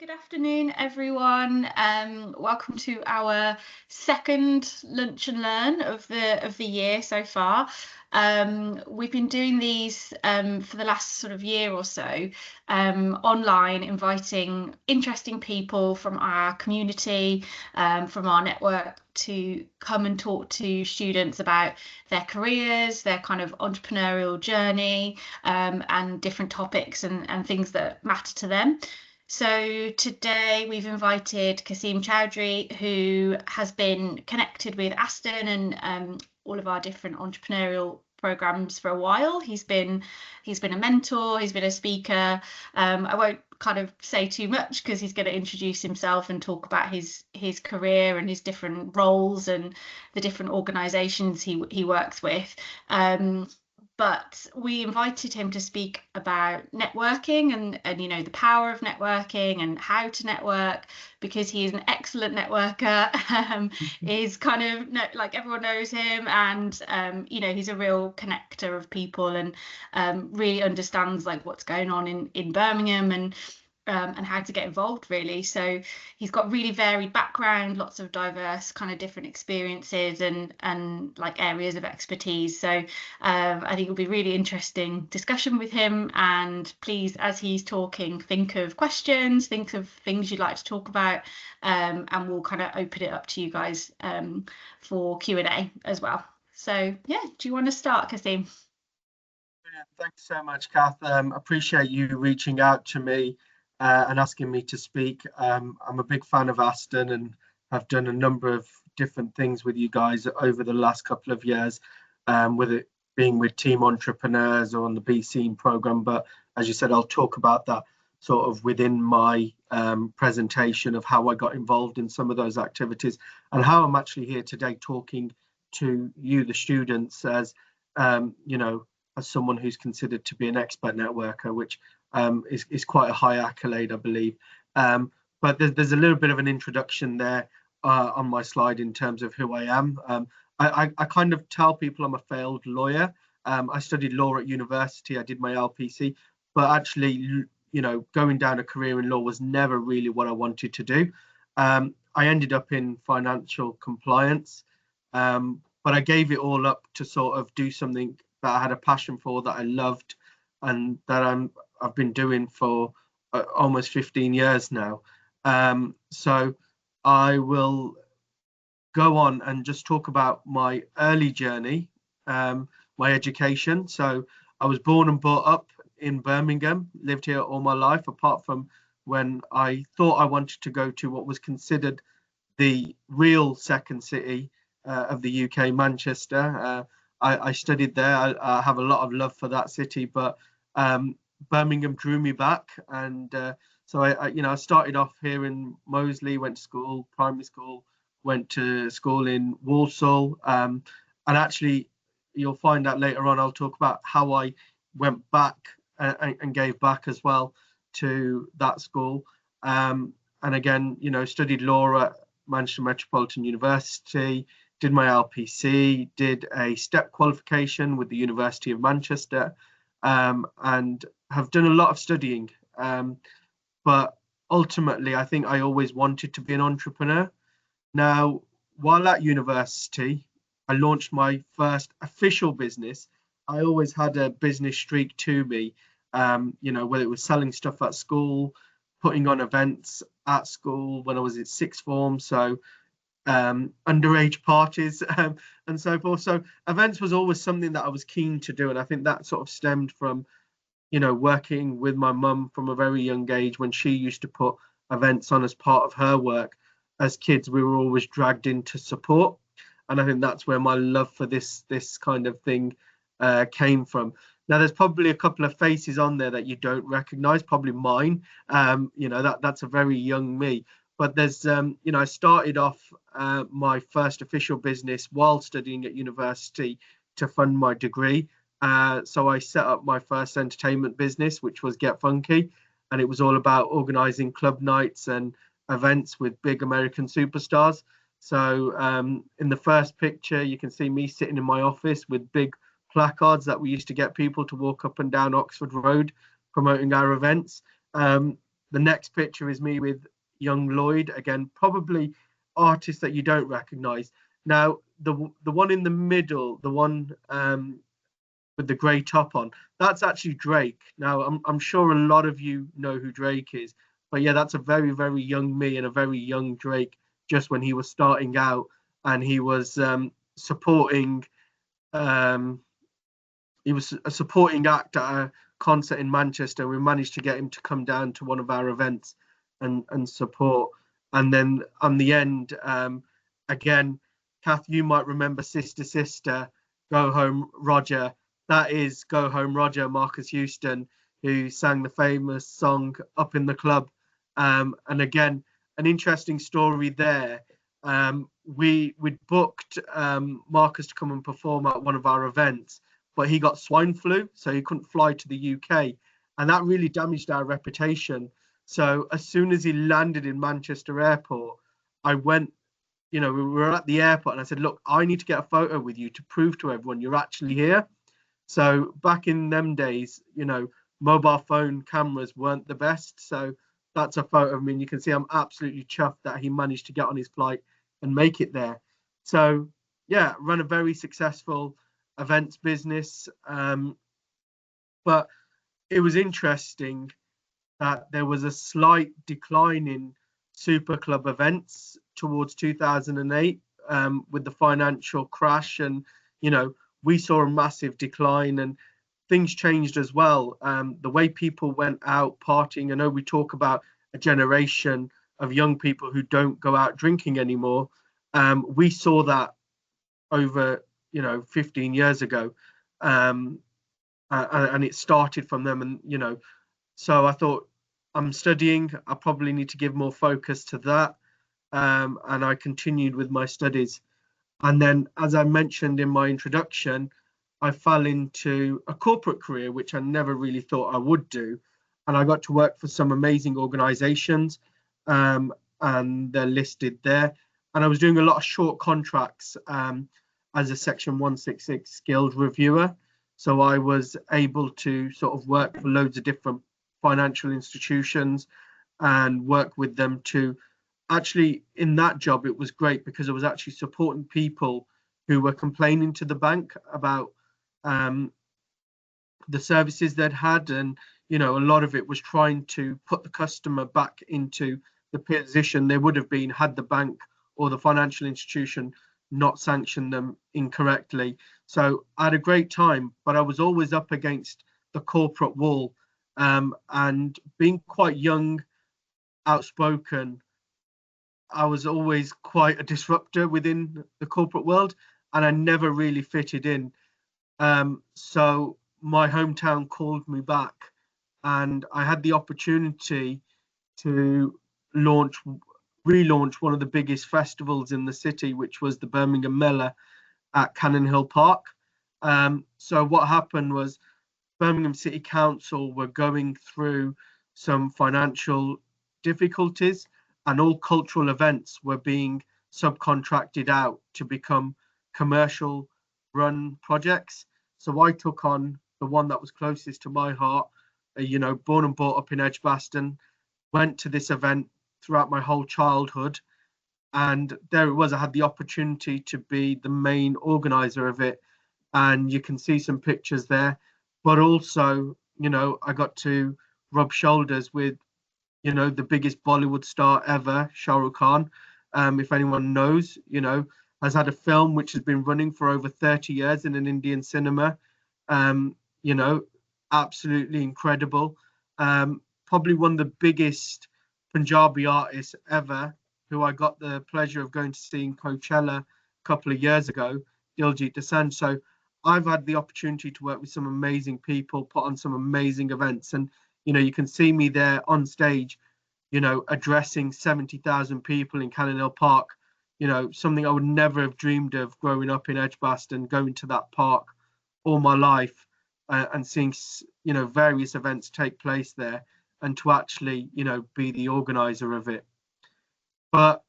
Good afternoon, everyone. Welcome to our second Lunch and Learn of the year so far. We've been doing these for the last sort of year or so, online, inviting interesting people from our community, from our network to come and talk to students about their careers, their kind of entrepreneurial journey, and different topics and things that matter to them. So today we've invited Kasim Choudhry, who has been connected with Aston and all of our different entrepreneurial programs for a while. He's been a mentor, he's been a speaker. I won't kind of say too much because he's going to introduce himself and talk about his career and his different roles and the different organizations he works with. But we invited him to speak about networking and the power of networking and how to network, because he is an excellent networker. Is kind of like everyone knows him, and he's a real connector of people and really understands like what's going on in Birmingham and how to get involved, really. So he's got really varied background, lots of diverse kind of different experiences and like areas of expertise. So I think it'll be really interesting discussion with him. And please, as he's talking, think of questions, think of things you'd like to talk about, and we'll kind of open it up to you guys for Q&A as well. So yeah, do you want to start, Kasim? Thanks so much, Kath. Appreciate you reaching out to me and asking me to speak. I'm a big fan of Aston and have done a number of different things with you guys over the last couple of years, with it being with Team Entrepreneurs or on the Be Seen program. But as you said, I'll talk about that sort of within my presentation of how I got involved in some of those activities and how I'm actually here today talking to you, the students, as as someone who's considered to be an expert networker, which is quite a high accolade, I believe. But there's a little bit of an introduction there on my slide in terms of who I am. I kind of tell people I'm a failed lawyer. I studied law at university. I did my LPC, but actually, going down a career in law was never really what I wanted to do. I ended up in financial compliance, but I gave it all up to sort of do something that I had a passion for, that I loved, and that I've been doing for almost 15 years now. So I will go on and just talk about my early journey, my education. So I was born and brought up in Birmingham, lived here all my life, apart from when I thought I wanted to go to what was considered the real second city of the UK, Manchester. I studied there. I have a lot of love for that city, but Birmingham drew me back, and so I started off here in Moseley, went to school, primary school, went to school in Walsall, and actually you'll find out later on I'll talk about how I went back and gave back as well to that school, and again studied law at Manchester Metropolitan University, did my LPC, did a step qualification with the University of Manchester, and have done a lot of studying. But ultimately, I think I always wanted to be an entrepreneur. Now, while at university, I launched my first official business. I always had a business streak to me, whether it was selling stuff at school, putting on events at school when I was in sixth form. So underage parties and so forth. So events was always something that I was keen to do, and I think that sort of stemmed from working with my mum from a very young age, when she used to put events on as part of her work. As kids, we were always dragged into support, and I think that's where my love for this kind of thing came from. Now, there's probably a couple of faces on there that you don't recognize, probably mine. That's a very young me. But there's, I started off my first official business while studying at university to fund my degree. So I set up my first entertainment business, which was Get Funky, and it was all about organizing club nights and events with big American superstars. So in the first picture, you can see me sitting in my office with big placards that we used to get people to walk up and down Oxford Road promoting our events. The next picture is me with young Lloyd, again, probably artists that you don't recognize. Now, the one in the middle, the one with the grey top on, that's actually Drake. Now, I'm sure a lot of you know who Drake is, but yeah, that's a very, very young me and a very young Drake just when he was starting out, and he was supporting um, he was a supporting act at a concert in Manchester. We managed to get him to come down to one of our events and support. And then on the end, again, Kath, you might remember Sister Sister, Go Home Roger. That is Go Home Roger, Marcus Houston, who sang the famous song Up in the Club. And again, an interesting story there. We'd booked Marcus to come and perform at one of our events, but he got swine flu, so he couldn't fly to the UK, and that really damaged our reputation. So as soon as he landed in Manchester Airport, I went, we were at the airport, and I said, look, I need to get a photo with you to prove to everyone you're actually here. So back in them days, mobile phone cameras weren't the best. So that's a photo of me, and you can see I'm absolutely chuffed that he managed to get on his flight and make it there. So yeah, run a very successful events business. But it was interesting that there was a slight decline in super club events towards 2008 with the financial crash, and we saw a massive decline, and things changed as well. The way people went out partying, I know we talk about a generation of young people who don't go out drinking anymore. We saw that over 15 years ago, and it started from them. And so I thought, I'm studying, I probably need to give more focus to that, and I continued with my studies. And then, as I mentioned in my introduction, I fell into a corporate career, which I never really thought I would do. And I got to work for some amazing organizations, and they're listed there. And I was doing a lot of short contracts as a Section 166 skilled reviewer. So I was able to sort of work for loads of different financial institutions and work with them to actually, in that job, it was great because I was actually supporting people who were complaining to the bank about the services they'd had. And, a lot of it was trying to put the customer back into the position they would have been had the bank or the financial institution not sanctioned them incorrectly. So I had a great time, but I was always up against the corporate wall. And being quite young, outspoken, I was always quite a disruptor within the corporate world, and I never really fitted in. So my hometown called me back, and I had the opportunity to relaunch one of the biggest festivals in the city, which was the Birmingham Mela at Cannon Hill Park. So what happened was Birmingham City Council were going through some financial difficulties, and all cultural events were being subcontracted out to become commercial run projects. So I took on the one that was closest to my heart, born and brought up in Edgbaston, went to this event throughout my whole childhood. And there it was, I had the opportunity to be the main organizer of it. And you can see some pictures there. But also, I got to rub shoulders with, the biggest Bollywood star ever, Shah Rukh Khan. If anyone knows, has had a film which has been running for over 30 years in an Indian cinema. Um, you know, Absolutely incredible. Probably one of the biggest Punjabi artists ever, who I got the pleasure of going to see in Coachella a couple of years ago, Diljit Dosanjh. So I've had the opportunity to work with some amazing people, put on some amazing events, and you can see me there on stage, addressing 70,000 people in Cannon Hill Park. Something I would never have dreamed of growing up in Edgbaston, going to that park all my life, and seeing various events take place there, and to actually be the organizer of it. But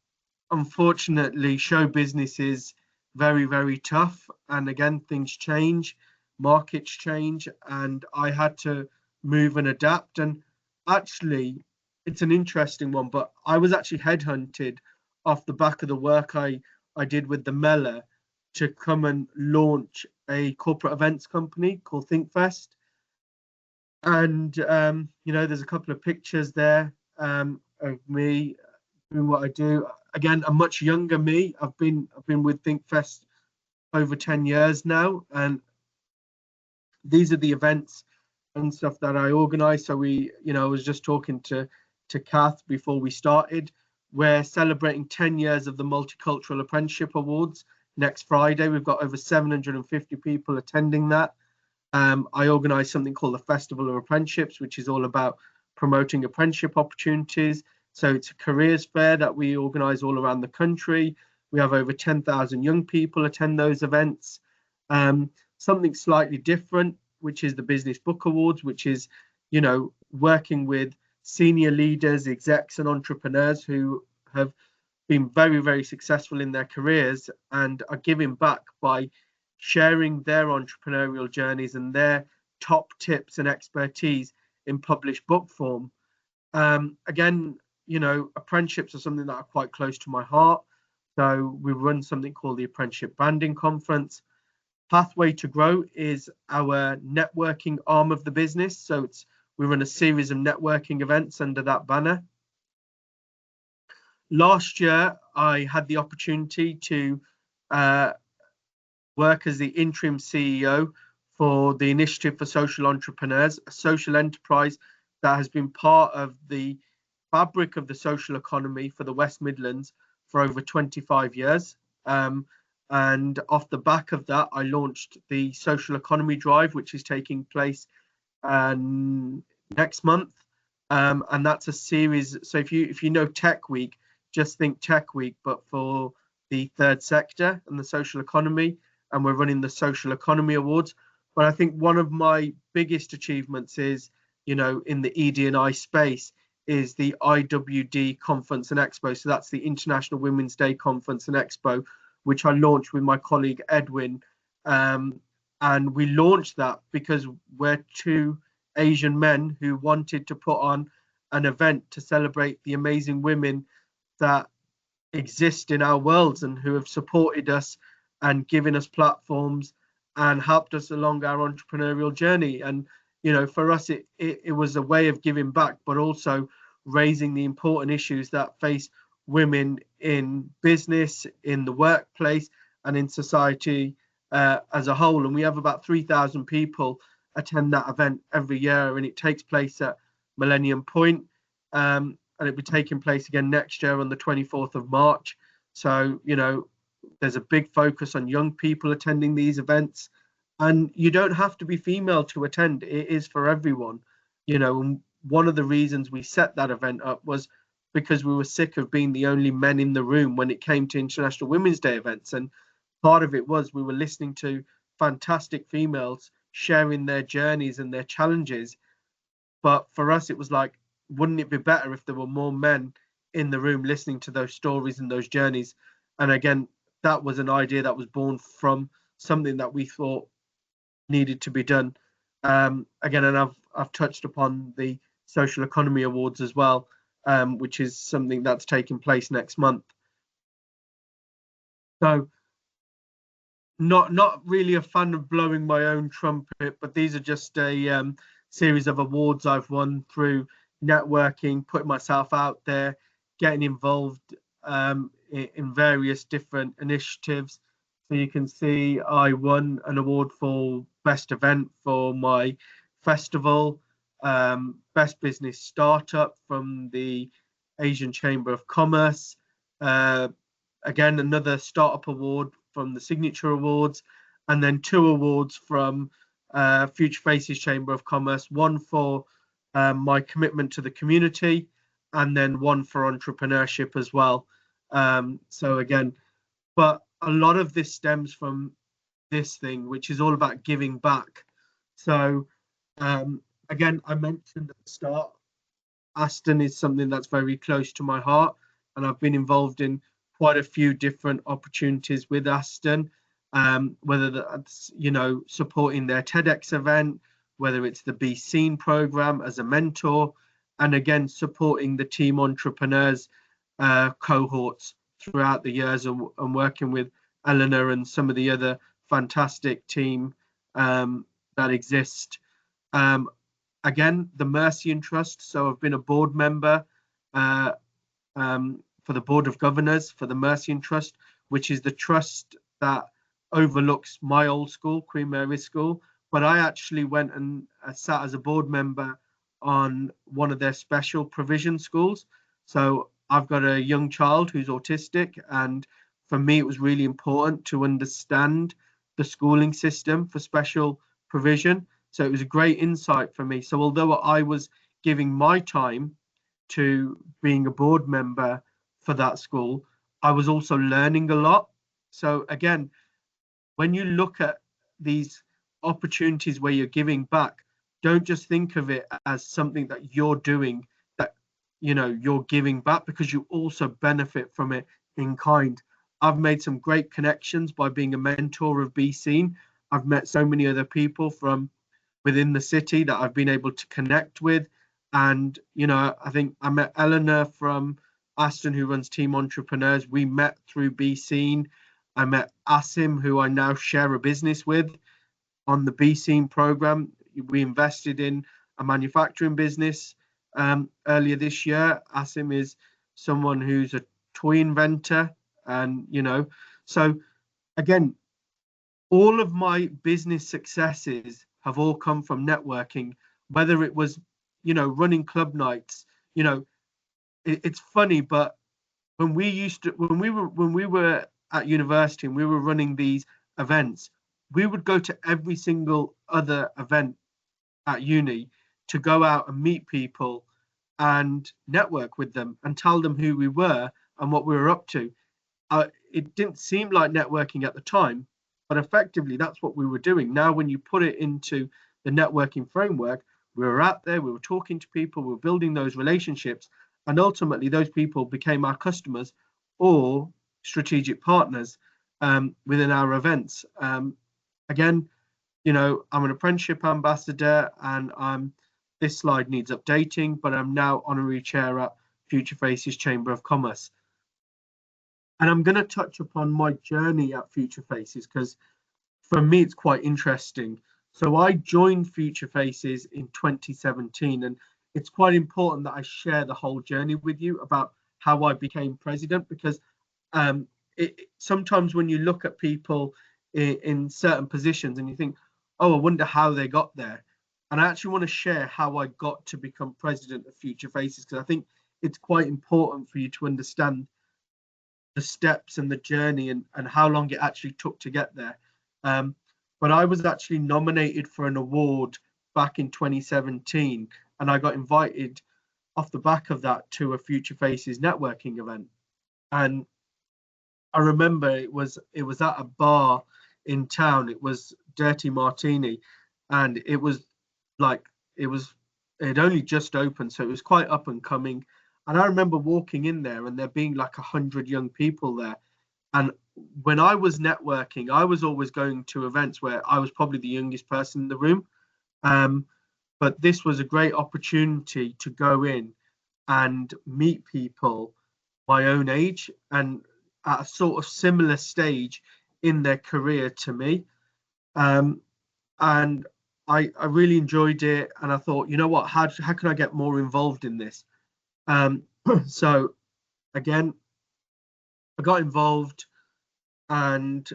unfortunately, show business is very, very tough. And again, things change, markets change, and I had to move and adapt. And actually, it's an interesting one, but I was actually headhunted off the back of the work I did with the Mela to come and launch a corporate events company called ThinkFest. And there's a couple of pictures there of me doing what I do. Again, a much younger me. I've been with ThinkFest over 10 years now, and these are the events and stuff that I organize. So I was just talking to Kath before we started. We're celebrating 10 years of the Multicultural Apprenticeship Awards next Friday. We've got over 750 people attending that. I organise something called the Festival of Apprenticeships, which is all about promoting apprenticeship opportunities. So it's a careers fair that we organise all around the country. We have over 10,000 young people attend those events. Something slightly different, which is the Business Book Awards, which is, working with senior leaders, execs, and entrepreneurs who have been very, very successful in their careers and are giving back by sharing their entrepreneurial journeys and their top tips and expertise in published book form. Again, apprenticeships are something that are quite close to my heart. So we run something called the Apprenticeship Branding Conference. Pathway to Grow is our networking arm of the business. So we run a series of networking events under that banner. Last year, I had the opportunity to work as the interim CEO for the Initiative for Social Entrepreneurs, a social enterprise that has been part of the fabric of the social economy for the West Midlands for over 25 years. And off the back of that, I launched the Social Economy Drive, which is taking place next month. And that's a series. So if you know Tech Week, just think Tech Week, but for the third sector and the social economy. And we're running the Social Economy Awards. But I think one of my biggest achievements is, in the ED&I space, is the IWD Conference and Expo. So that's the International Women's Day Conference and Expo, which I launched with my colleague Edwin. And we launched that because we're two Asian men who wanted to put on an event to celebrate the amazing women that exist in our worlds and who have supported us and given us platforms and helped us along our entrepreneurial journey. And for us it was a way of giving back, but also raising the important issues that face women in business, in the workplace, and in society as a whole. And we have about 3,000 people attend that event every year, and it takes place at Millennium Point. And it'll be taking place again next year on the 24th of March. So, there's a big focus on young people attending these events. And you don't have to be female to attend. It is for everyone. And one of the reasons we set that event up was because we were sick of being the only men in the room when it came to International Women's Day events. And part of it was we were listening to fantastic females sharing their journeys and their challenges. But for us, it was like, wouldn't it be better if there were more men in the room listening to those stories and those journeys? And again, that was an idea that was born from something that we thought needed to be done. Again, and I've touched upon the Social Economy Awards as well, which is something that's taking place next month. So not really a fan of blowing my own trumpet, but these are just a series of awards I've won through networking, putting myself out there, getting involved in various different initiatives. So you can see I won an award for best event for my festival, best business startup from the Asian Chamber of Commerce, again another startup award from the Signature Awards, and then 2 awards from Future Faces Chamber of Commerce, one for my commitment to the community, and then one for entrepreneurship as well. So again, but a lot of this stems from this thing, which is all about giving back. So again, I mentioned at the start, Aston is something that's very close to my heart, and I've been involved in quite a few different opportunities with Aston, whether that's supporting their TEDx event, whether it's the Be Seen program as a mentor, and again supporting the team entrepreneurs cohorts throughout the years, and working with Eleanor and some of the other fantastic team that exist. Again, the Mercian Trust. So I've been a board member uh, for the Board of Governors for the Mercian Trust, which is the trust that overlooks my old school, Queen Mary School. But I actually went and sat as a board member on one of their special provision schools. So I've got a young child who's autistic, and for me, it was really important to understand the schooling system for special provision. So it was a great insight for me. So although I was giving my time to being a board member for that school, I was also learning a lot. So again, when you look at these opportunities where you're giving back, don't just think of it as something that you're doing, that you're giving back, because you also benefit from it in kind. I've made some great connections by being a mentor of Be Seen. I've met so many other people from within the city that I've been able to connect with. And, I think I met Eleanor from Aston, who runs Team Entrepreneurs. We met through Be Seen. I met Kasim, who I now share a business with on the Be Seen program. We invested in a manufacturing business earlier this year. Kasim is someone who's a toy inventor. And, so again, all of my business successes have all come from networking, whether it was, running club nights. It's funny, but when we were at university and we were running these events, we would go to every single other event at uni to go out and meet people and network with them and tell them who we were and what we were up to. It didn't seem like networking at the time, but effectively that's what we were doing. Now, when you put it into the networking framework, we were out there, we were talking to people, we were building those relationships, and ultimately those people became our customers or strategic partners within our events. Again, I'm an apprenticeship ambassador, and this slide needs updating, but I'm now honorary chair at Future Faces Chamber of Commerce. And I'm going to touch upon my journey at Future Faces because for me, it's quite interesting. So I joined Future Faces in 2017, and it's quite important that I share the whole journey with you about how I became president, because sometimes when you look at people in certain positions and you think, oh, I wonder how they got there. And I actually want to share how I got to become president of Future Faces, because I think it's quite important for you to understand the steps and the journey and how long it actually took to get there. But I was actually nominated for an award back in 2017, and I got invited off the back of that to a Future Faces networking event. And I remember it was at a bar in town. It was Dirty Martini, and it was like it had only just opened, so it was quite up and coming. And I remember walking in there and there being like 100 young people there. And when I was networking, I was always going to events where I was probably the youngest person in the room. But this was a great opportunity to go in and meet people my own age and at a sort of similar stage in their career to me. And I really enjoyed it. And I thought, you know what, how can I get more involved in this? So again, I got involved and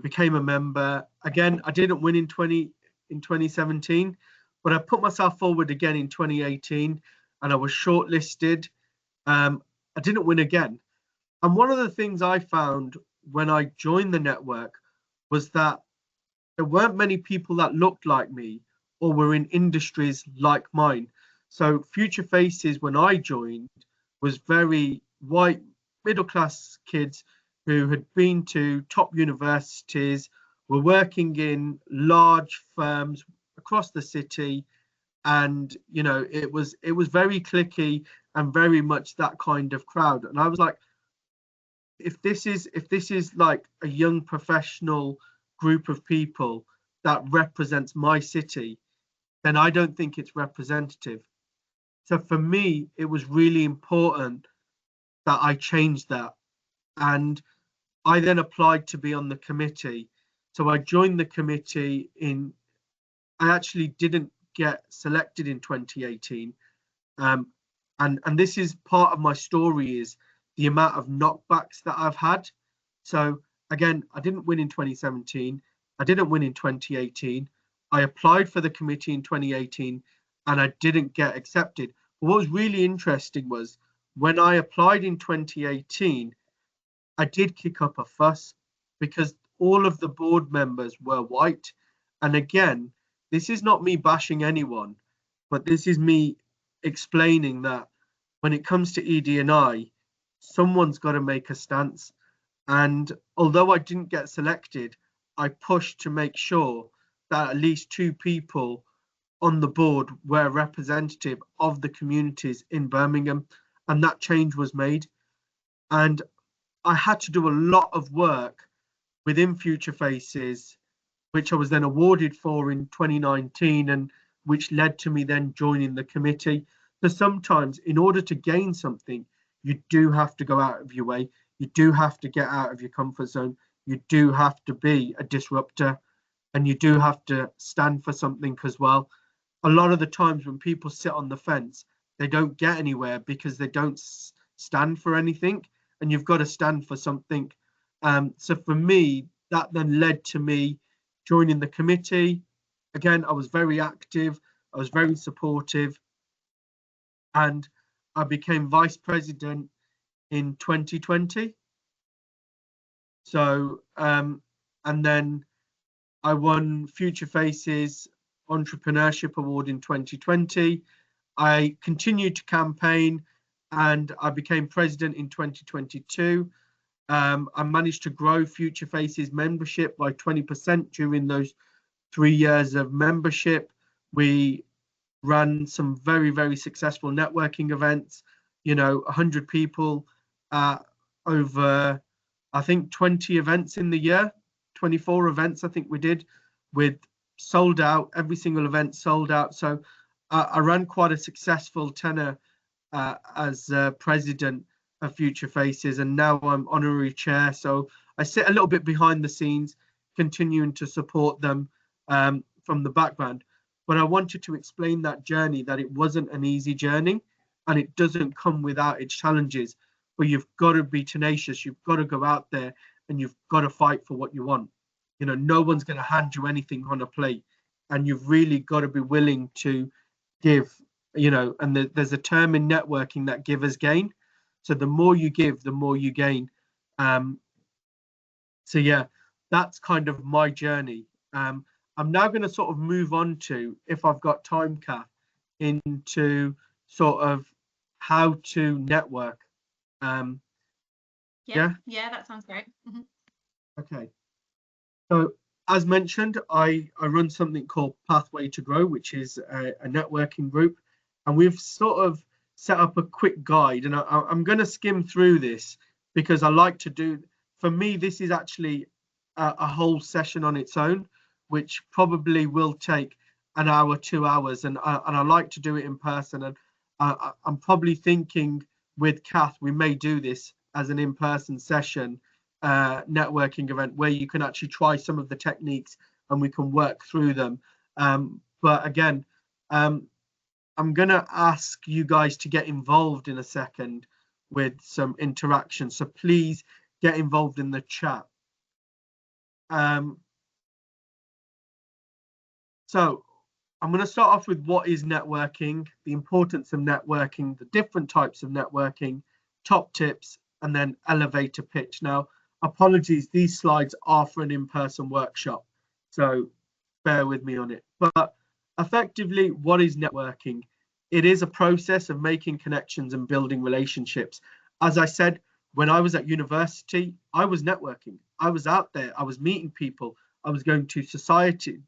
became a member. Again, I didn't win in 2017, but I put myself forward again in 2018 and I was shortlisted. I didn't win again. And one of the things I found when I joined the network was that there weren't many people that looked like me or were in industries like mine. So Future Faces, when I joined, was very white, middle class kids who had been to top universities, were working in large firms across the city. And it was very cliquey and very much that kind of crowd. And I was like, if this is like a young professional group of people that represents my city, then I don't think it's representative. So for me, it was really important that I changed that. And I then applied to be on the committee. So I joined the committee I actually didn't get selected in 2018. Um, and this is part of my story, is the amount of knockbacks that I've had. So again, I didn't win in 2017. I didn't win in 2018. I applied for the committee in 2018 and I didn't get accepted. But what was really interesting was when I applied in 2018, I did kick up a fuss because all of the board members were white. And again, this is not me bashing anyone, but this is me explaining that when it comes to ED&I, someone's got to make a stance. And although I didn't get selected, I pushed to make sure that at least two people on the board were representative of the communities in Birmingham, and that change was made. And I had to do a lot of work within Future Faces, which I was then awarded for in 2019, and which led to me then joining the committee. So sometimes, in order to gain something, you do have to go out of your way. You do have to get out of your comfort zone. You do have to be a disruptor, and you do have to stand for something as well. A lot of the times when people sit on the fence, they don't get anywhere because they don't stand for anything, and you've got to stand for something. So for me, that then led to me joining the committee. Again, I was very active, I was very supportive, and I became vice president in 2020. So, and then I won Future Faces Entrepreneurship Award in 2020. I continued to campaign and I became president in 2022. I managed to grow Future Faces membership by 20% during those 3 years of membership. We ran some very, very successful networking events, 100 people, over, I think, 20 events in the year, 24 events, I think we did, with sold out, every single event sold out. So I ran quite a successful tenure as president of Future Faces, and now I'm honorary chair. So I sit a little bit behind the scenes, continuing to support them from the background. But I wanted to explain that journey, that it wasn't an easy journey and it doesn't come without its challenges. But you've got to be tenacious, you've got to go out there and you've got to fight for what you want. No one's going to hand you anything on a plate, and you've really got to be willing to give. And there's a term in networking that givers gain. So the more you give, the more you gain. So yeah, that's kind of my journey. I'm now going to sort of move on to, if I've got time, Kath, into sort of how to network. Yeah, that sounds great. Okay. So as mentioned, I run something called Pathway to Grow, which is a networking group. And we've sort of set up a quick guide. And I'm going to skim through this because I like to do, for me, this is actually a whole session on its own, which probably will take an hour, 2 hours. And I like to do it in person. And I'm probably thinking with Kath, we may do this as an in-person session networking event where you can actually try some of the techniques and we can work through them. But again, I'm going to ask you guys to get involved in a second with some interaction. So please get involved in the chat. So I'm going to start off with what is networking, the importance of networking, the different types of networking, top tips, and then elevator pitch. Now, apologies, these slides are for an in-person workshop, so bear with me on it. But effectively, what is networking? It is a process of making connections and building relationships. As I said, when I was at university, I was networking. I was out there, I was meeting people. I was going to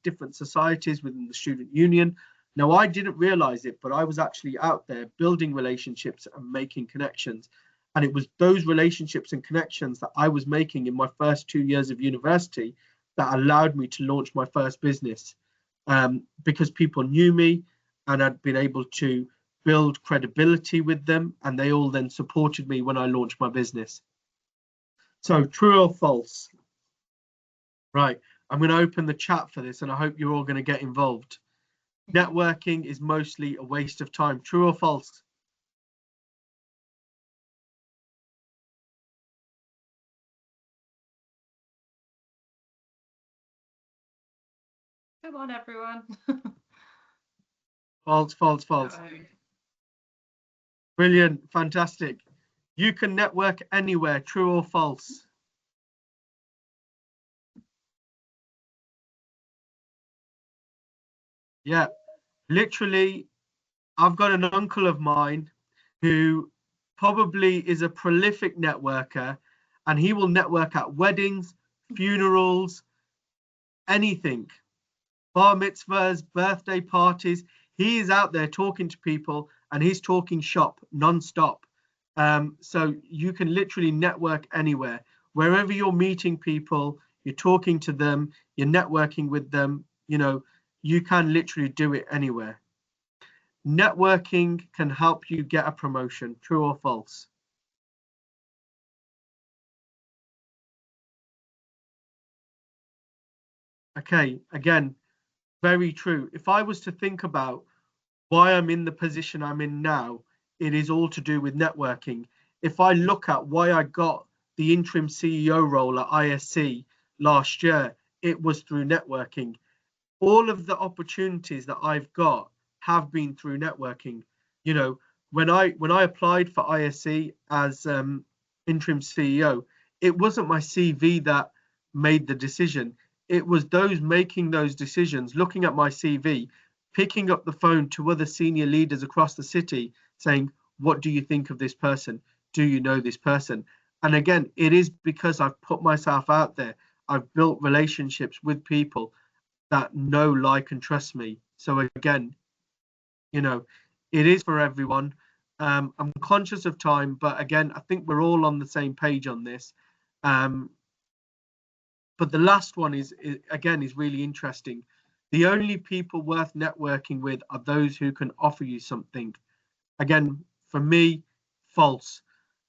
different societies within the student union. Now, I didn't realize it, but I was actually out there building relationships and making connections. And it was those relationships and connections that I was making in my first 2 years of university that allowed me to launch my first business, because people knew me and I'd been able to build credibility with them, and they all then supported me when I launched my business. So true or false? Right, I'm going to open the chat for this, and I hope you're all going to get involved. Networking is mostly a waste of time. True or false? Come on, everyone. False, false, false. Brilliant, fantastic. You can network anywhere. True or false? Yeah, literally, I've got an uncle of mine who probably is a prolific networker, and he will network at weddings, funerals, anything, bar mitzvahs, birthday parties. He is out there talking to people, and he's talking shop non-stop. So you can literally network anywhere. Wherever you're meeting people, you're talking to them, you're networking with them, you can literally do it anywhere. Networking can help you get a promotion. True or false? Okay, again, very true. If I was to think about why I'm in the position I'm in now, it is all to do with networking. If I look at why I got the interim CEO role at ISC last year, it was through networking. All of the opportunities that I've got have been through networking. You know, when I applied for ISC as interim CEO, it wasn't my CV that made the decision. It was those making those decisions, looking at my CV, picking up the phone to other senior leaders across the city, saying, "What do you think of this person? Do you know this person?" And again, it is because I've put myself out there. I've built relationships with people that know, like, and trust me. So again, you know, it is for everyone. I'm conscious of time, but again, I think we're all on the same page on this. Um, but the last one is really interesting. The only people worth networking with are those who can offer you something. Again, for me, false.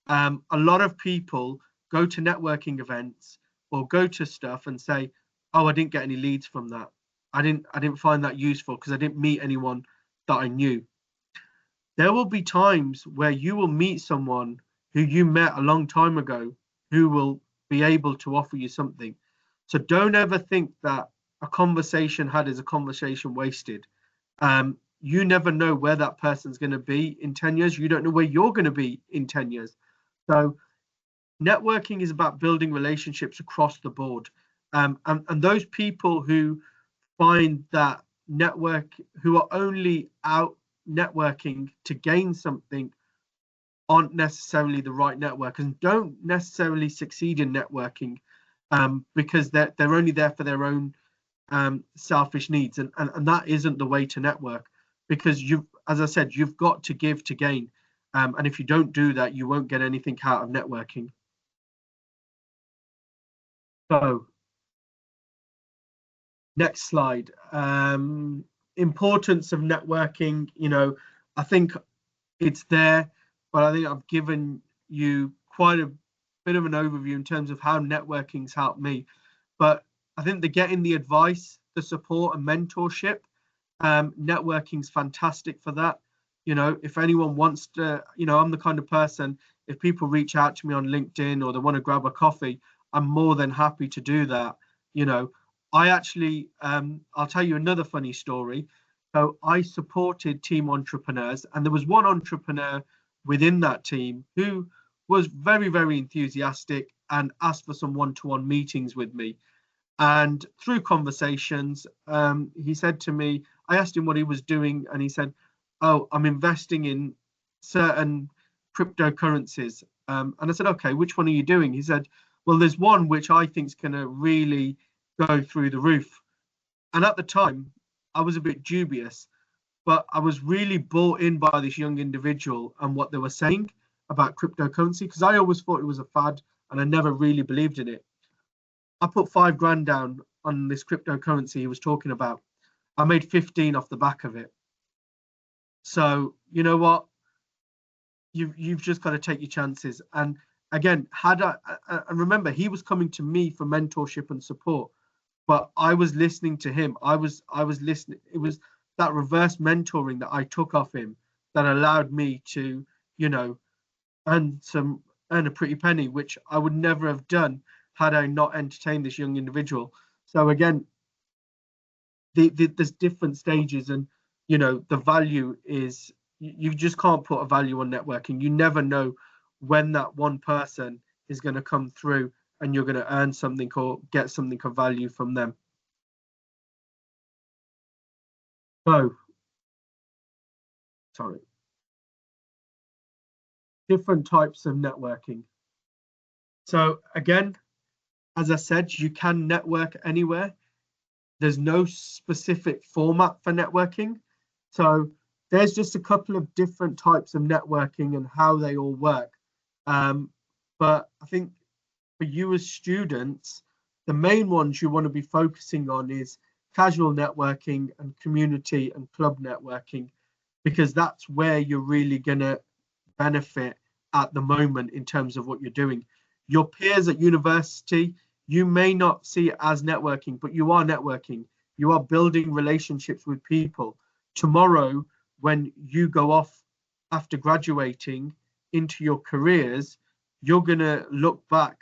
A lot of people go to networking events or go to stuff and say, "Oh, I didn't get any leads from that. I didn't find that useful because I didn't meet anyone that I knew." There will be times where you will meet someone who you met a long time ago who will be able to offer you something. So don't ever think that a conversation had is a conversation wasted. You never know where that person's going to be in 10 years. You don't know where you're going to be in 10 years. So networking is about building relationships across the board. And those people who find that who are only out networking to gain something aren't necessarily the right networkers and don't necessarily succeed in networking, because they're only there for their own selfish needs. And that isn't the way to network, because as I said, you've got to give to gain. And if you don't do that, you won't get anything out of networking. So next slide. Importance of networking. I think it's there, but I think I've given you quite a bit of an overview in terms of how networking's helped me. But I think getting the advice, the support, and mentorship, networking's fantastic for that. If anyone wants to, I'm the kind of person, if people reach out to me on LinkedIn or they want to grab a coffee, I'm more than happy to do that. You know, I actually, I'll tell you another funny story. So I supported team entrepreneurs, and there was one entrepreneur within that team who was very, very enthusiastic and asked for some one-to-one meetings with me. And through conversations, he said to me, I asked him what he was doing, and he said, "Oh, I'm investing in certain cryptocurrencies." And I said, "Okay, which one are you doing?" He said, "Well, there's one which I think is going to really go through the roof." And at the time, I was a bit dubious, but I was really bought in by this young individual and what they were saying about cryptocurrency, because I always thought it was a fad and I never really believed in it. I put 5 grand down on this cryptocurrency he was talking about. I made 15 off the back of it. So you know what, you've just got to take your chances. And again, remember, he was coming to me for mentorship and support, but I was listening to him. I was listening. It was that reverse mentoring that I took off him that allowed me to, you know, earn some earn a pretty penny, which I would never have done had I not entertained this young individual. So again, there's different stages, and you know the value is, you just can't put a value on networking. You never know when that one person is going to come through and you're going to earn something or get something of value from them. So sorry, different types of networking. So again, as I said, you can network anywhere. There's no specific format for networking. So there's just a couple of different types of networking and how they all work. But I think for you as students, the main ones you want to be focusing on is casual networking and community and club networking, because that's where you're really going to benefit at the moment in terms of what you're doing. Your peers at university, you may not see it as networking, but you are networking. You are building relationships with people. Tomorrow, when you go off after graduating into your careers, you're going to look back.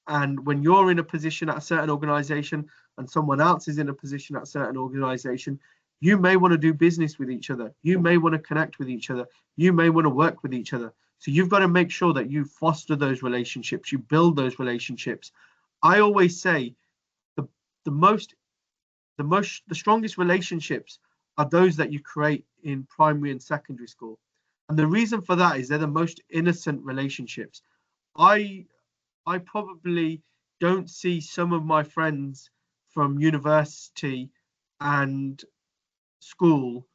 And when you're in a position at a certain organization and someone else is in a position at a certain organization, you may want to do business with each other. You may want to connect with each other. You may want to work with each other. So you've got to make sure that you foster those relationships, you build those relationships. I always say the the most the strongest relationships are those that you create in primary and secondary school. And the reason for that is they're the most innocent relationships. I I probably don't see some of my friends from university and school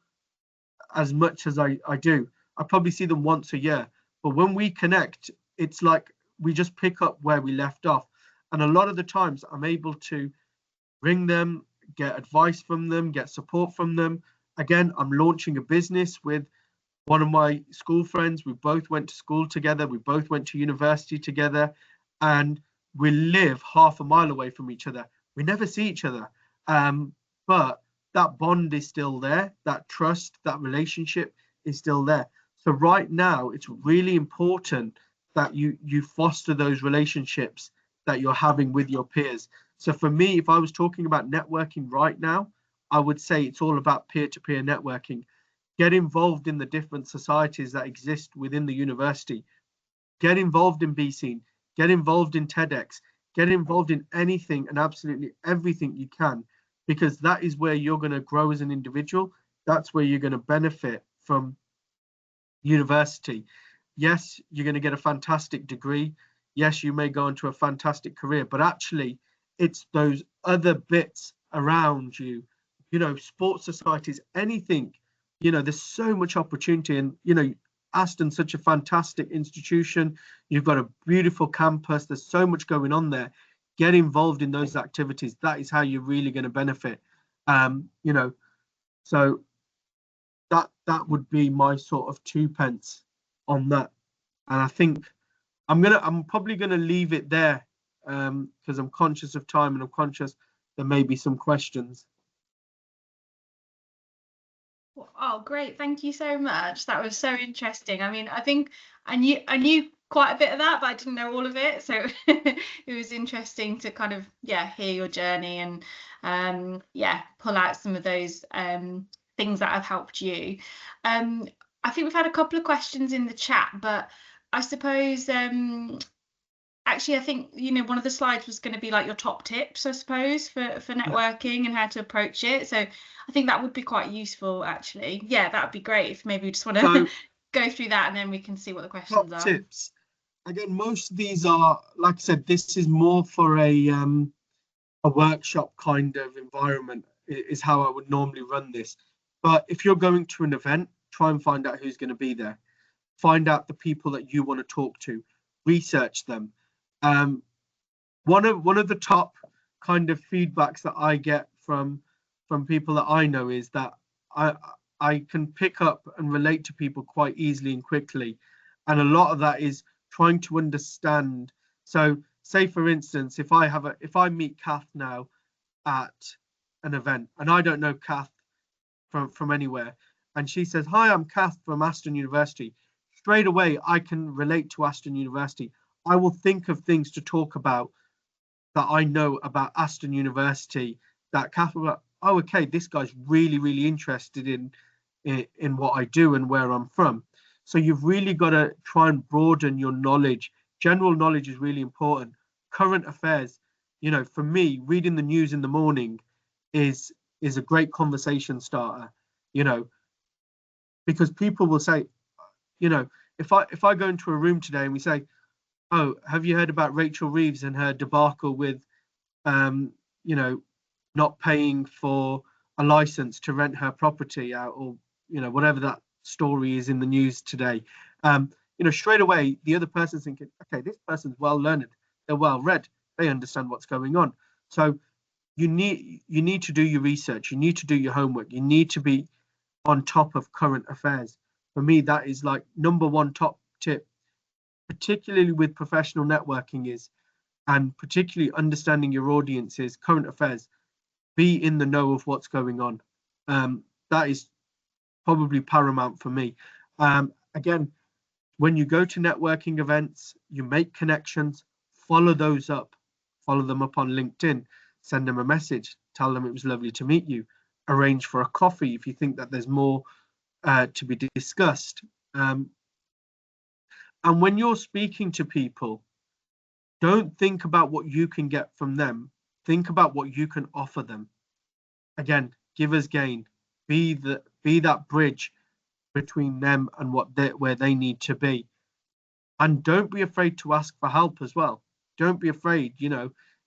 as much as I do. I probably see them once a year. But when we connect, it's like we just pick up where we left off. And a lot of the times I'm able to ring them, get advice from them, get support from them. Again, I'm launching a business with one of my school friends. We both went to school together. We both went to university together, and we live half a mile away from each other. We never see each other, but that bond is still there. That trust, that relationship is still there. So right now, it's really important that you foster those relationships that you're having with your peers. So for me, if I was talking about networking right now, I would say it's all about peer-to-peer networking. Get involved in the different societies that exist within the university. Get involved in B Scene, get involved in TEDx, get involved in anything and absolutely everything you can, because that is where you're going to grow as an individual. That's where you're going to benefit from university. Yes, you're going to get a fantastic degree. Yes, you may go into a fantastic career, but actually, it's those other bits around you, sports societies, anything. There's so much opportunity, and Aston's such a fantastic institution. You've got a beautiful campus. There's so much going on there. Get involved in those activities. That is how you're really going to benefit. So that would be my sort of 2 pence on that. And I think I'm probably gonna leave it there, because I'm conscious of time and I'm conscious there may be some questions. Oh, great. Thank you so much. That was so interesting. I mean, I think I knew quite a bit of that, but I didn't know all of it. So it was interesting to kind of, yeah, hear your journey and yeah, pull out some of those things that have helped you. I think we've had a couple of questions in the chat, but I suppose actually, I think, one of the slides was going to be like your top tips, I suppose, for Yeah. networking and how to approach it. So I think that would be quite useful, actually. Yeah, that would be great if maybe we just want to So go through that and then we can see what the top questions are. tips. Again, most of these are, like I said, this is more for a workshop kind of environment, is how I would normally run this. But if you're going to an event, try and find out who's going to be there. Find out the people that you want to talk to. Research them. Um, one of the top kind of feedbacks that I get from people that I know is that I I can pick up and relate to people quite easily and quickly. And a lot of that is trying to understand. So say for instance, if I meet Kath now at an event and I don't know Kath from anywhere, and she says, "Hi, I'm Kath from Aston University." Straight away, I can relate to Aston University. I will think of things to talk about that I know about Aston University. That Kath will be like, "Oh, okay, this guy's really, really interested in what I do and where I'm from." So you've really got to try and broaden your knowledge. General knowledge is really important. Current affairs, for me, reading the news in the morning is is a great conversation starter, you know, because people will say, you know, if I go into a room today and we say, "Oh, have you heard about Rachel Reeves and her debacle with um, you know, not paying for a license to rent her property out, or whatever that story is in the news today." Straight away the other person's thinking, okay, this person's well learned, they're well read, they understand what's going on. So you need to do your research, you need to do your homework, you need to be on top of current affairs. For me, that is like number one top tip, particularly with professional networking, is and particularly understanding your audience's current affairs. Be in the know of what's going on. That is probably paramount for me. Again, when you go to networking events, you make connections, follow those up, follow them up on LinkedIn, send them a message, tell them it was lovely to meet you, arrange for a coffee if you think that there's more to be discussed. And when you're speaking to people, don't think about what you can get from them. Think about what you can offer them. Again, givers gain. Be that bridge between them and where they need to be. And don't be afraid to ask for help as well. Don't be afraid.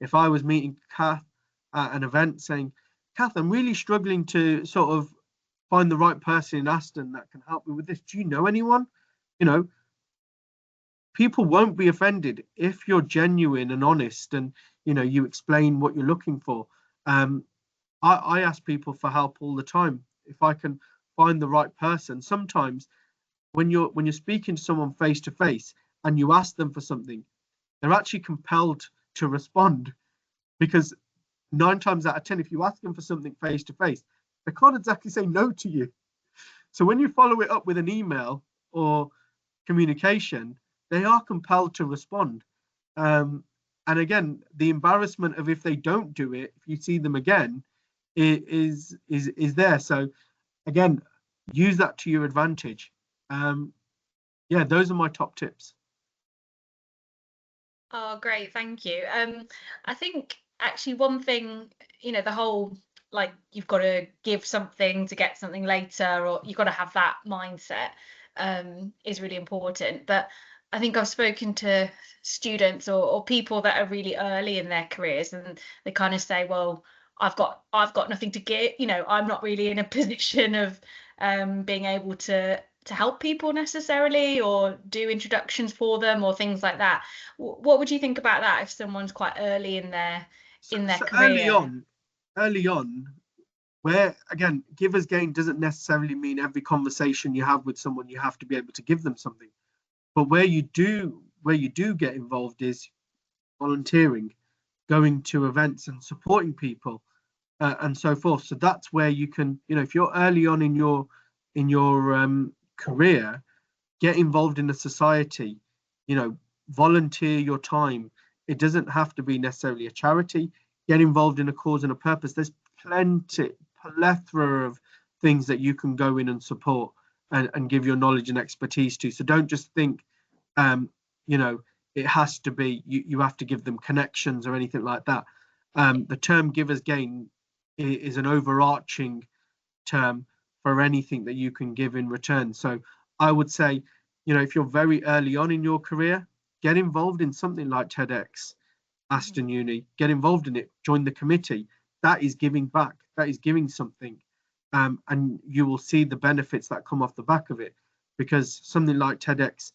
If I was meeting Kath at an event saying, "Kath, I'm really struggling to sort of find the right person in Aston that can help me with this. Do you know anyone?" You know, people won't be offended if you're genuine and honest, and you explain what you're looking for. I ask people for help all the time if I can find the right person. Sometimes when you're speaking to someone face to face and you ask them for something, they're actually compelled to respond, because 9 times out of 10, if you ask them for something face to face, they can't exactly say no to you. So when you follow it up with an email or communication, they are compelled to respond. And again, the embarrassment of if they don't do it, if you see them again, is there. So again, use that to your advantage. Yeah, those are my top tips. Oh, great, thank you. I think actually one thing, the whole like you've got to give something to get something later, or you've got to have that mindset, is really important. But I think I've spoken to students or people that are really early in their careers, and they kind of say, well, I've got nothing to give, I'm not really in a position of being able to help people necessarily, or do introductions for them or things like that. What would you think about that if someone's quite early in their So, in their so career? early on, where again, givers gain doesn't necessarily mean every conversation you have with someone you have to be able to give them something. But where you do get involved is volunteering, going to events and supporting people, and so forth. So that's where you can, if you're early on in your career, get involved in a society, volunteer your time. It doesn't have to be necessarily a charity. Get involved in a cause and a purpose. There's plethora of things that you can go in and support and give your knowledge and expertise to. So don't just think, um, you know, it has to be, you have to give them connections or anything like that. The term givers gain is an overarching term for anything that you can give in return. So I would say, if you're very early on in your career, get involved in something like TEDx, Mhm. Aston Uni, get involved in it, join the committee. That is giving back, that is giving something. And you will see the benefits that come off the back of it, because something like TEDx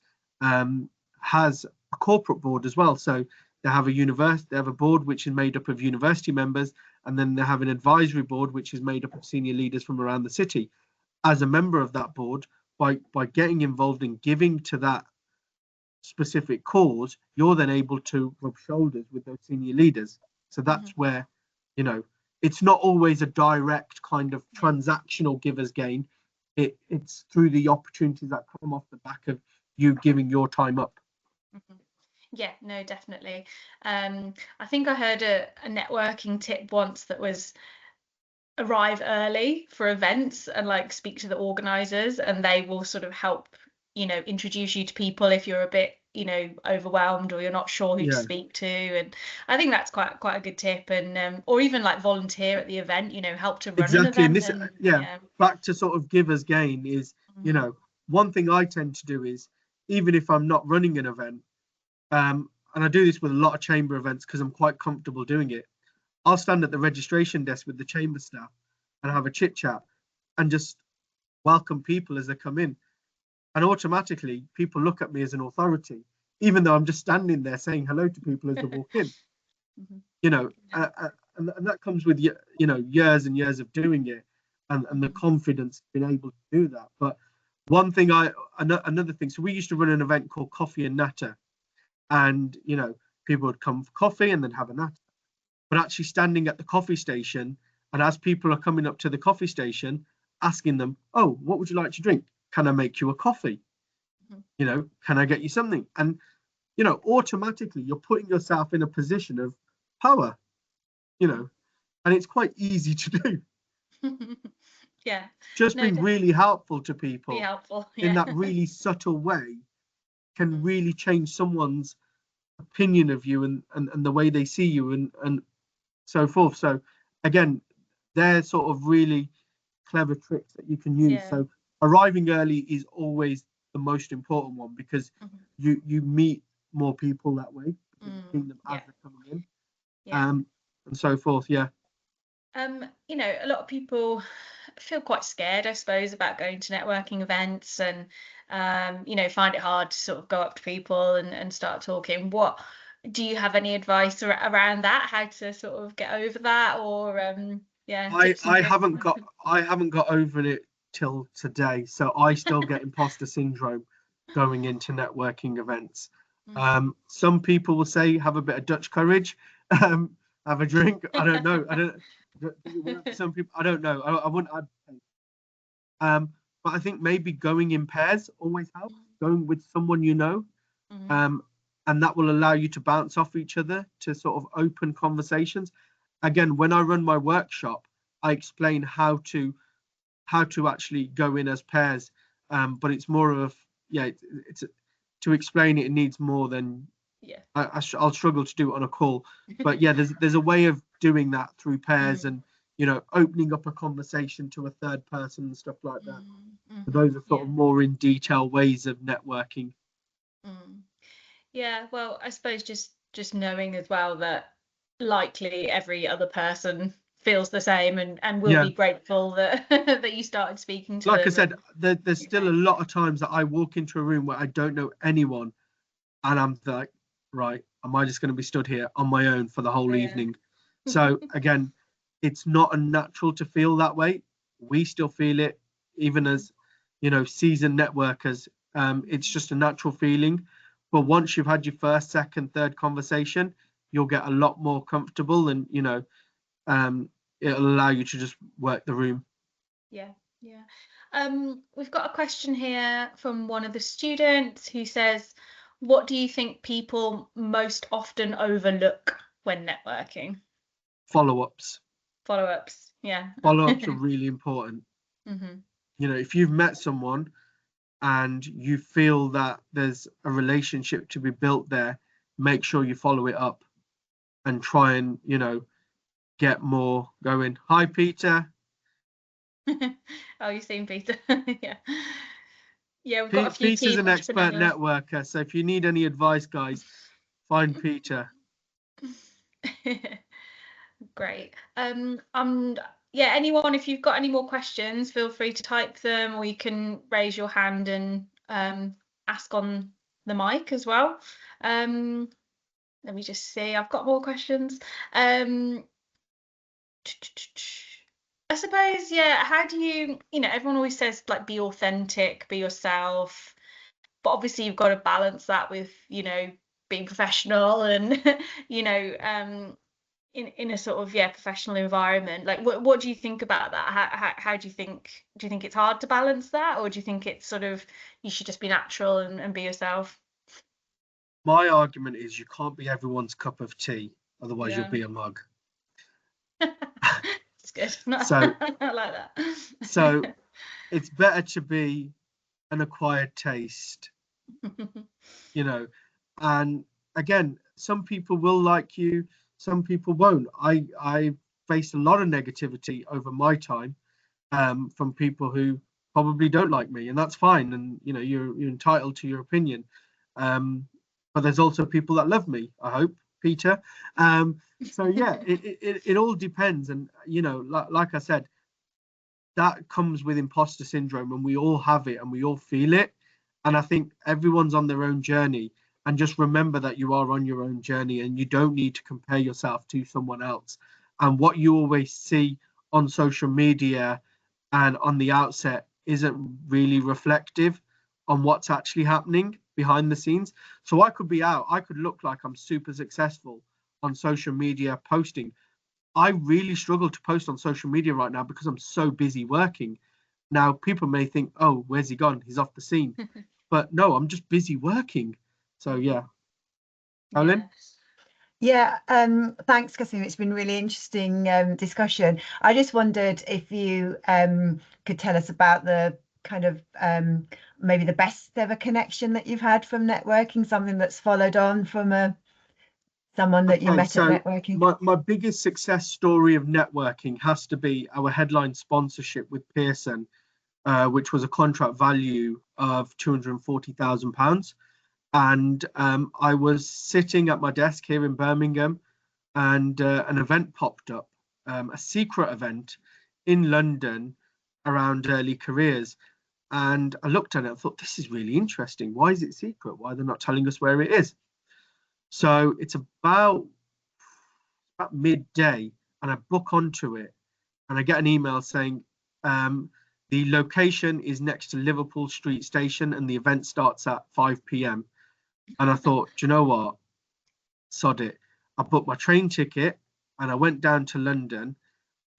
has a corporate board as well. So they have a board which is made up of university members, and then they have an advisory board which is made up of senior leaders from around the city. as a member of that board, by getting involved and giving to that specific cause, you're then able to rub shoulders with those senior leaders. So that's where, you know, it's not always a direct kind of transactional givers gain. It's through the opportunities that come off the back of you giving your time up. Yeah, no, definitely. I think I heard a networking tip once that was arrive early for events and like speak to the organizers, and they will sort of help, introduce you to people if you're a bit, overwhelmed or you're not sure who to Yeah, speak to. And I think that's quite a good tip. And or even like volunteer at the event, help to run an exactly. And event. this, And yeah, yeah. back to sort of givers gain is, you Mhm. know, one thing I tend to do is, even if I'm not running an event, and I do this with a lot of chamber events because I'm quite comfortable doing it. I'll stand at the registration desk with the chamber staff and have a chit chat and just welcome people as they come in. And automatically, people look at me as an authority, even though I'm just standing there saying hello to people as they walk in. Mhm. You know, and that comes with years and years of doing it, and the Mhm. confidence being able to do that. But one thing another thing. So we used to run an event called Coffee and Natter, and people would come for coffee and then have a natter. But actually standing at the coffee station, and as people are coming up to the coffee station, asking them, "Oh, what would you like to drink? Can I make you a coffee? Mhm. Can I get you something?" And automatically you're putting yourself in a position of power, Mhm. and it's quite easy to do. Yeah, Just no, being definitely really helpful to be people helpful. in Yeah. that really subtle way can Mhm. really change someone's opinion of you, and the way they see you, and so forth. So again, they're sort of really clever tricks that you can use. Yeah. So arriving early is always the most important one, because Mhm. you meet more people that way, because you're seeing them as Yeah. they're coming in, Yeah. and so forth. Yeah. A lot of people feel quite scared, I suppose, about going to networking events, and find it hard to sort of go up to people and start talking. What do you have any advice around that? How to sort of get over that, or yeah, I tips and I tricks? haven't got I haven't got over it till today. So I still get imposter syndrome going into networking events. Mm. Some people will say have a bit of Dutch courage, have a drink. I don't know. I don't. Does it work for some people? I don't know. I wouldn't. But I think maybe going in pairs always helps. Going with someone Mhm. um, and that will allow you to bounce off each other to sort of open conversations. Again, when I run my workshop, I explain how to actually go in as pairs, but it's more of, yeah, it's to explain it. It needs more than Yeah. I'll struggle to do it on a call. But yeah, there's a way of doing that through pairs, Mm. and opening up a conversation to a third person and stuff like that. Mm. So those are sort Yeah. of more in detail ways of networking. Mm. Yeah, well, I suppose just knowing as well that likely every other person feels the same, and will Yeah, be grateful that that you started speaking to like I them. said, And there's you still know a lot of times that I walk into a room where I don't know anyone, and I'm like, right, am I just going to be stood here on my own for the whole yeah. evening? So again, it's not unnatural to feel that way. We still feel it, even as seasoned networkers. It's just a natural feeling. But once you've had your first, second, third conversation, you'll get a lot more comfortable, and um, it'll allow you to just work the room. Yeah, yeah. We've got a question here from one of the students who says, "What do you think people most often overlook when networking?" Follow-ups. Follow-ups. Yeah. Follow-ups are really important. Hmm. If you've met someone and you feel that there's a relationship to be built there, make sure you follow it up and try and, get more going. Hi, Peter. Oh, you've seen Peter. Yeah. Yeah, we've got a few Peter's keen an expert entrepreneurs. networker. So if you need any advice, guys, find Peter. Great. Yeah, anyone, if you've got any more questions, feel free to type them, or you can raise your hand and ask on the mic as well. Um, Let me just see. I've got more questions. Um, I suppose, yeah, how do you, everyone always says like be authentic, be yourself, but obviously you've got to balance that with, being professional and, in a sort of, yeah, professional environment. Like what do you think about that? How do you think it's hard to balance that, or do you think it's sort of you should just be natural and be yourself? My argument is you can't be everyone's cup of tea, otherwise you'll Yeah. be a mug. It's good. So I like so that. it's better to be an acquired taste, you know. And again, some people will like you, some people won't. I faced a lot of negativity over my time, from people who probably don't like me, and that's fine. And you're entitled to your opinion. But there's also people that love me, I hope, Peter. So yeah, it all depends. And like I said, that comes with imposter syndrome, and we all have it and we all feel it. And I think everyone's on their own journey. And just remember that you are on your own journey and you don't need to compare yourself to someone else. And what you always see on social media and on the outset isn't really reflective on what's actually happening behind the scenes. So I could look like I'm super successful on social media posting. I really struggle to post on social media right now because I'm so busy working. Now, people may think, oh, where's he gone? He's off the scene. But no, I'm just busy working. So, yeah. Colin? Yeah. Yeah, thanks, Kasim. It's been really interesting discussion. I just wondered if you could tell us about the kind of maybe the best ever connection that you've had from networking, something that's followed on from someone that you Okay, met at so networking. my biggest success story of networking has to be our headline sponsorship with Pearson, which was a contract value of £240,000. And I was sitting at my desk here in Birmingham, and an event popped up, a secret event in London around early careers. And I looked at it and thought, this is really interesting. Why is it secret? Why are they not telling us where it is? So it's about midday, and I book onto it, and I get an email saying, the location is next to Liverpool Street Station, and the event starts at 5 p.m. And I thought, do you know what? Sod it. I booked my train ticket and I went down to London,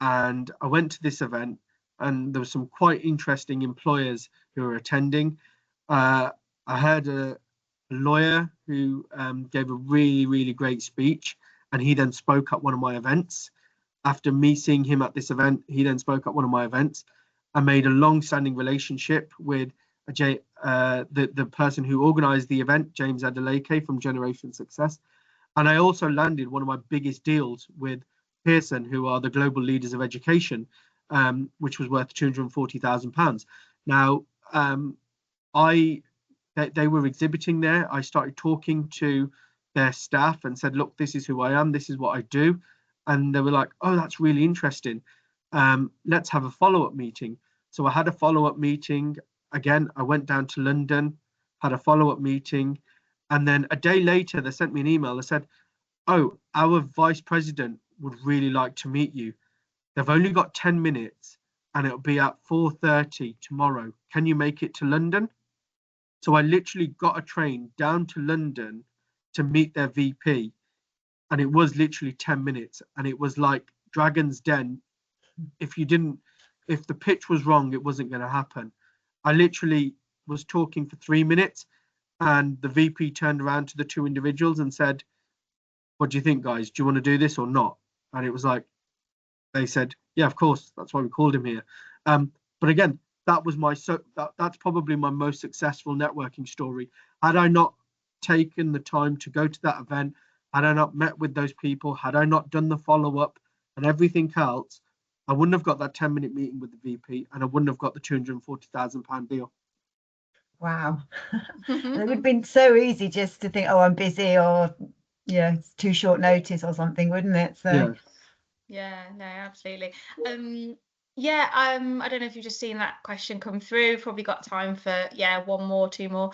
and I went to this event, and there were some quite interesting employers who were attending. I heard a lawyer who gave a really, really great speech, and he then spoke at one of my events. After me seeing him at this event, he then spoke at one of my events. I made a long-standing relationship with the person who organised the event, James Adeleke from Generation Success. And I also landed one of my biggest deals with Pearson, who are the global leaders of education, which was worth £240,000. Now, I they were exhibiting there. I started talking to their staff and said, look, this is who I am. This is what I do. And they were like, oh, that's really interesting. Let's have a follow-up meeting. So I had a follow-up meeting. Again, I went down to London, had a follow-up meeting. And then a day later, they sent me an email. They said, oh, our vice president would really like to meet you. They've only got 10 minutes and it'll be at 4:30 tomorrow. Can you make it to London? So I literally got a train down to London to meet their VP, and it was literally 10 minutes, and it was like Dragon's Den. If you didn't, if the pitch was wrong, it wasn't going to happen. I literally was talking for 3 minutes, and the VP turned around to the two individuals and said, what do you think, guys? Do you want to do this or not? And it was like, they said, yeah, of course. That's why we called him here. But again, that's probably my most successful networking story. Had I not taken the time to go to that event, had I not met with those people, had I not done the follow-up and everything else, I wouldn't have got that 10-minute meeting with the VP, and I wouldn't have got the £240,000 deal. Wow. And it would have been so easy just to think, oh, I'm busy, or it's too short notice or something, wouldn't it? So Yeah. Yeah, no, absolutely. Yeah, I don't know if you've just seen that question come through. Probably got time for one more, two more.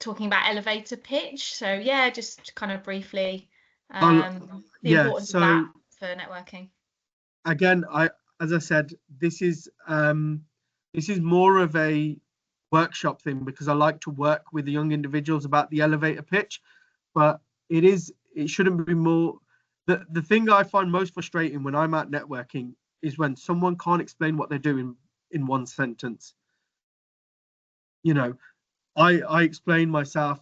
Talking about elevator pitch. So yeah, just kind of briefly, the Yeah. importance of that So for networking. again, as I said, this is more of a workshop thing because I like to work with the young individuals about the elevator pitch, but it shouldn't be more. The thing I find most frustrating when I'm out networking is when someone can't explain what they're doing in one sentence. You know, I explain myself.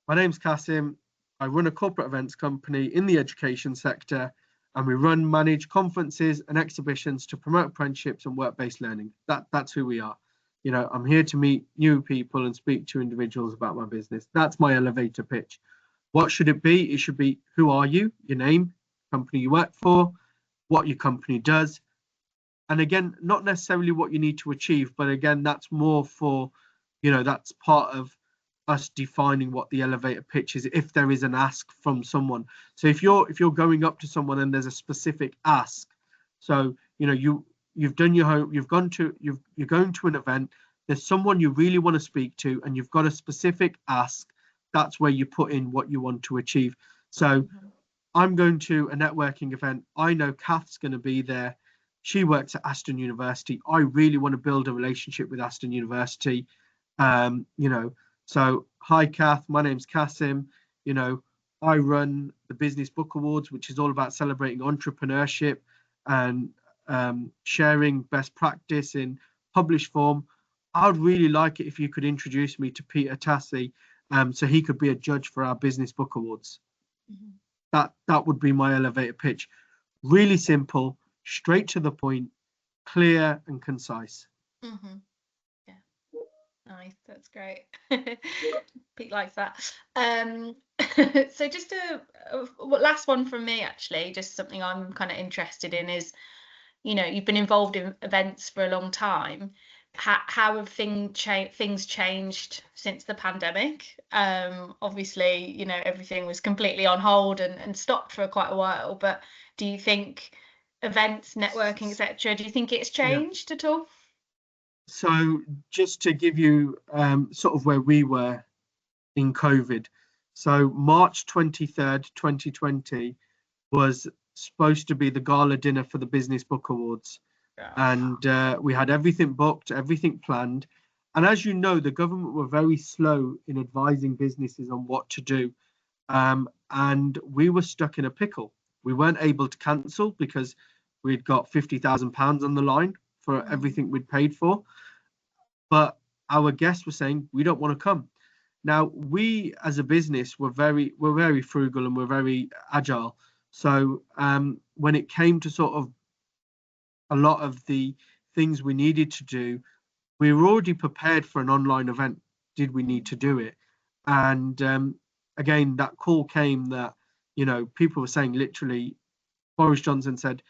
My name's Kasim. I run a corporate events company in the education sector, and we manage conferences and exhibitions to promote apprenticeships and work-based learning. That's who we are. I'm here to meet new people and speak to individuals about my business. That's my elevator pitch. What should it be? It should be, who are you? Your name, company you work for, what your company does. And again, not necessarily what you need to achieve, but again, that's more for, that's part of us defining what the elevator pitch is if there is an ask from someone. So if you're going up to someone and there's a specific ask, so you've done your home, you're going to an event, there's someone you really want to speak to, and you've got a specific ask, that's where you put in what you want to achieve. So I'm going to a networking event. I know Kath's going to be there. She works at Aston University. I really want to build a relationship with Aston University. So hi Kath, my name's Kasim. I run the Business Book Awards, which is all about celebrating entrepreneurship and sharing best practice in published form. I'd really like it if you could introduce me to Peter Tassi, so he could be a judge for our Business Book Awards. That would be my elevator pitch. Really simple, straight to the point, clear and concise. Yeah, nice. That's great. Pete likes that. So just last one from me, actually, just something I'm kind of interested in is, you've been involved in events for a long time. How have things changed since the pandemic? Obviously, everything was completely on hold and stopped for quite a while, but do you think events, networking, etc., do you think it's changed at all? So just to give you sort of where we were in COVID. So March 23rd, 2020 was supposed to be the gala dinner for the Business Book Awards. And we had everything booked, everything planned. And as you know, the government were very slow in advising businesses on what to do. And we were stuck in a pickle. We weren't able to cancel because we'd got £50,000 on the line for everything we'd paid for. But our guests were saying, we don't want to come. Now, we as a business we're very frugal and we're very agile. So when it came to sort of a lot of the things we needed to do, we were already prepared for an online event. Did we need to do it? And again, that call came that, people were saying literally, Boris Johnson said,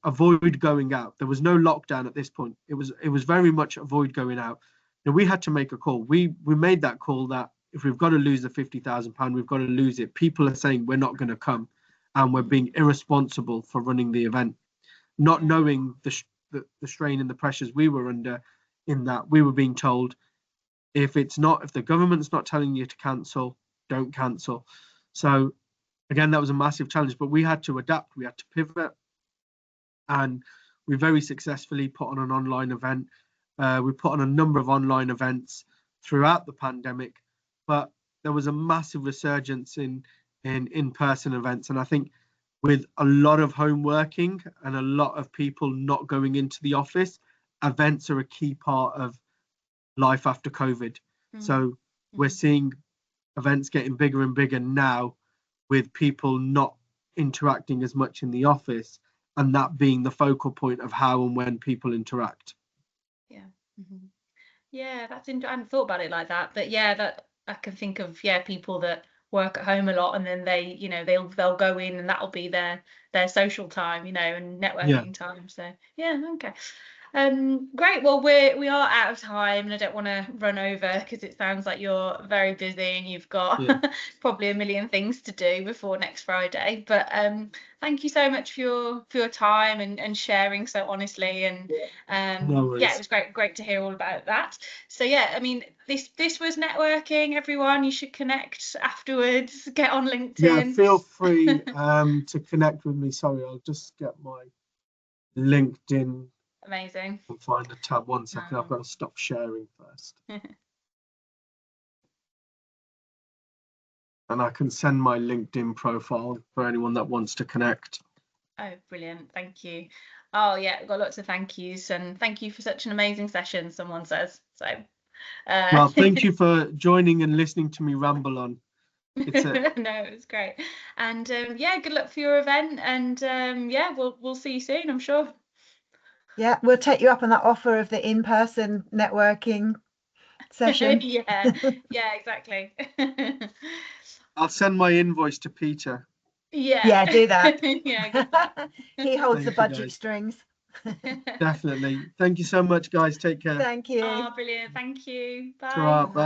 avoid going out. There was no lockdown at this point. It was very much avoid going out. Now we had to make a call. We made that call that if we've got to lose the £50,000, we've got to lose it. People are saying we're not going to come, and we're being irresponsible for running the event, not knowing the strain and the pressures we were under. In that we were being told, if the government's not telling you to cancel, don't cancel. So again, that was a massive challenge, but we had to adapt. We had to pivot. And we very successfully put on an online event. We put on a number of online events throughout the pandemic, but there was a massive resurgence in in-person events. And I think with a lot of home working and a lot of people not going into the office, events are a key part of life after COVID. So we're seeing events getting bigger and bigger now, with people not interacting as much in the office, and that being the focal point of how and when people interact. Yeah, that's I hadn't thought about it like that, but yeah, that I can think of people that work at home a lot, and then they they'll go in, and that'll be their social time, and networking time. So okay. Great. Well, we are out of time, and I don't want to run over because it sounds like you're very busy and you've got probably a million things to do before next Friday. But thank you so much for your time and sharing so honestly. And it was great to hear all about that. So I mean, this was networking. Everyone, you should connect afterwards. Get on LinkedIn. Yeah, feel free to connect with me. Sorry, I'll just get my LinkedIn. Amazing. I'll find the tab. 1 second. I've Oh. got to stop sharing first. And I can send my LinkedIn profile for anyone that wants to connect. Oh, brilliant. Thank you. Oh, yeah, we've got lots of thank yous, and thank you for such an amazing session, someone says. So, Well, thank you for joining and listening to me ramble on. It's no, it was great. And yeah, good luck for your event. And yeah, we'll see you soon, I'm sure. Yeah, we'll take you up on that offer of the in-person networking session. Yeah, yeah, exactly. I'll send my invoice to Peter. Yeah, do that. Yeah, good plan. He holds the Thank you, budget guys. strings. Definitely. Thank you so much, guys. Take care. Thank you. Oh, brilliant. Thank you. Ta-ra. Bye. Bye.